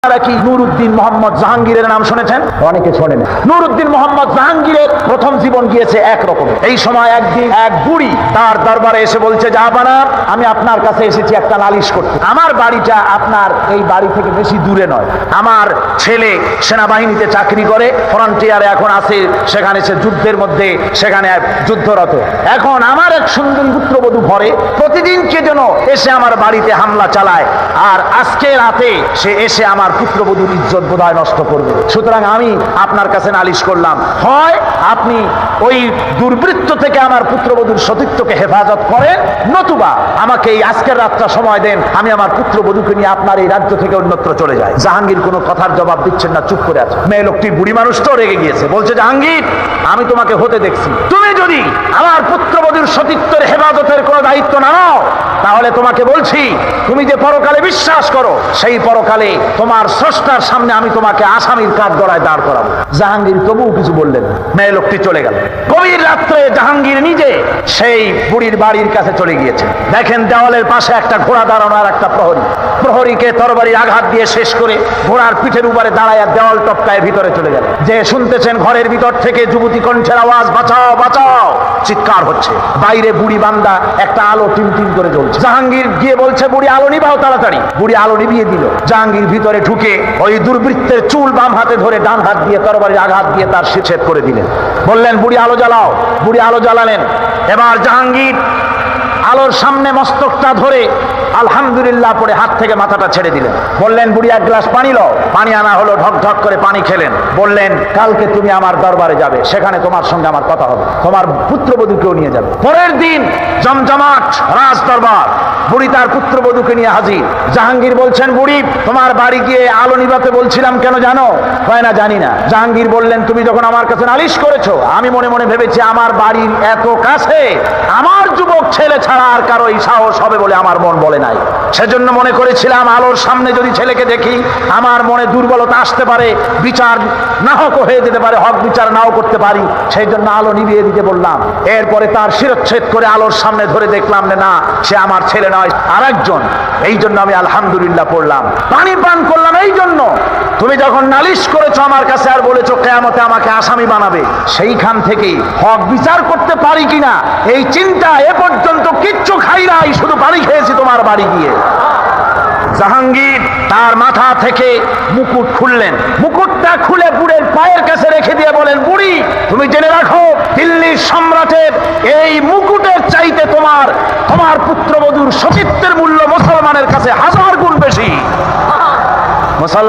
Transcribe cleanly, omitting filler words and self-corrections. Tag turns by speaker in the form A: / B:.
A: কি নুরউদ্দিন মোহাম্মদ জাহাঙ্গীরের নাম শুনেছেন? অনেকে শোনেন। নুরউদ্দিন মোহাম্মদ জাহাঙ্গীরের প্রথম জীবন গিয়েছে একরকম। এই সময় একদিন এক বুড়ি তার দরবারে এসে বলছে, জাহাপানা, আমি আপনার কাছে এসেছি একটা নালিশ করতে। আমার বাড়িটা আপনার এই বাড়ি থেকে বেশি দূরে নয়। আমার ছেলে সেনাবাহিনীতে চাকরি করে, ফ্রন্টিয়ারে এখন আছে, সেখানে সে যুদ্ধের মধ্যে সেখানে যুদ্ধরত। এখন আমার এক সুন্দরী পুত্রবধূ ঘরে প্রতিদিন কে যেন এসে আমার বাড়িতে হামলা চালায়, আর আজকে রাতে সে এসে আমার পুত্রবধূর ইজ্জত বোধহয় নষ্ট করবে। সুতরাং আমি আপনার কাছে নালিশ করলাম, হয় আপনি ওই দুর্বৃত্ত থেকে আমার পুত্রবধূর সতীত্বকে হেফাজত করেন, নতুবা আমাকে এই আজকের রাতটা সময় দেন, আমি আমার পুত্রবধূকে নিয়ে আপনার এই রাজ্য থেকে অন্যত্র চলে যাই। জাহাঙ্গীর কোনো কথার জবাব দিচ্ছেন না, চুপ করে আছে। মেয়ে লোকটি বুড়ি মানুষ তো রেগে গিয়েছে, বলছে, জাহাঙ্গীর, আমি তোমাকে হতে দেখছি, তুমি যদি আমার পুত্রবধূর সতীত্বের হেফাজতের কোনো দায়িত্ব না নাও, তাহলে তোমাকে বলছি, তুমি যে পরকালে বিশ্বাস করো, সেই পরকালে তোমার স্রষ্টার সামনে আমি তোমাকে আসামির কাঠগড়ায় দাঁড় করাবো। জাহাঙ্গীর তবুও কিছু বললেন। মেয়ে লোকটি চলে গেল। গভীর রাত্রে জাহাঙ্গীর নিজে সেই বুড়ির বাড়ির কাছে চলে গিয়েছে। দেখেন দেওয়ালের পাশে একটা ঘোড়া দাঁড়ানো আর একটা প্রহরী। প্রহরীকে তরবারির আঘাত দিয়ে শেষ করে ঘোড়ার পিঠের উপরে দাঁড়ায় দেওয়াল টপকায় ভিতরে চলে গেল। যে শুনতেছেন ঘরের ভিতর থেকে যুবতী কণ্ঠের আওয়াজ, বাঁচাও বাঁচাও, চিৎকার হচ্ছে। বাইরে বুড়ি বান্দা একটা আলো টিম টিম করে জ্বলছে। জাহাঙ্গীর গিয়ে বলছে, বুড়ি আলো নিভাও তাড়াতাড়ি। বুড়ি আলো নিভিয়ে দিল। জাহাঙ্গীর ভিতরে ঢুকে ওই দুর্বৃত্তের চুল বাম হাতে ধরে ডান হাত দিয়ে তরবারির আঘাত দিয়ে তার ছেদ করে দিলেন। বললেন, বুড়ি আলো জ্বালাও। বুড়ি আলো জ্বালালেন। এবার জাহাঙ্গীর আলোর সামনে মস্তকটা ধরে আলহামদুলিল্লাহ পড়ে হাত থেকে মাথাটা ছেড়ে দিলেন। বললেন, বুড়ি এক গ্লাস পানি লও। পানি আনা হলো, ঢক ঢক করে পানি খেলেন। বললেন, কালকে তুমি আমার দরবারে যাবে, সেখানে তোমার সঙ্গে আমার কথা হবে, তোমার পুত্রবধূকেও নিয়ে যাবে। পরের দিন জমজমাট রাজ দরবার, বুড়ি তার পুত্রবধূকে নিয়ে হাজির। জাহাঙ্গীর বলছেন, বুড়ি, তোমার বাড়ি গিয়ে আলো নিভাতে বলছিলাম, কেন জানো? কয় না, জানি না। জাহাঙ্গীর বললেন, তুমি যখন আমার কাছে নালিশ করেছো, আমি মনে মনে ভেবেছি আমার বাড়ির এত কাছে আমার যুবক ছেলে ছাড়া আর কারো এই সাহস হবে বলে আমার মন বলে নাই। সেজন্য মনে করেছিলাম আলোর সামনে যদি ছেলেকে দেখি আমার মনে দুর্বলতা আসতে পারে, বিচার না হক হয়ে যেতে পারে, হক বিচার নাও করতে পারি, সেই জন্য আলো নিভিয়ে দিতে বললাম। এরপরে তার শিরচ্ছেদ করে আলোর সামনে ধরে দেখলাম না, সে আমার ছেলে নয়, আর একজন। এই জন্য আমি আলহামদুলিল্লাহ পড়লাম, পানি পান করলাম। এই জন্য তুমি যখন নালিশ করেছো আমার কাছে আর বলেছো কিয়ামতে আমাকে আসামি বানাবে, সেইখান থেকেই হক বিচার করতে পারি কিনা এই চিন্তা এ পর্যন্ত কিচ্ছু খাই নাই, শুধু পানি খেয়েছি তোমার বাড়ি গিয়ে। জাহাঙ্গীর তার মাথা থেকে মুকুট খুললেন। মুকুটটা খুলে বুড়ের পায়ের কাছে রেখে দিয়ে বলেন, বুড়ি, তুমি জেনে রাখো, দিল্লির সম্রাটের এই মুকুটের চাইতে তোমার পুত্রবধূর সতীত্বের মূল্য মুসলমানের কাছে 1000 গুণ বেশি। মুসলমান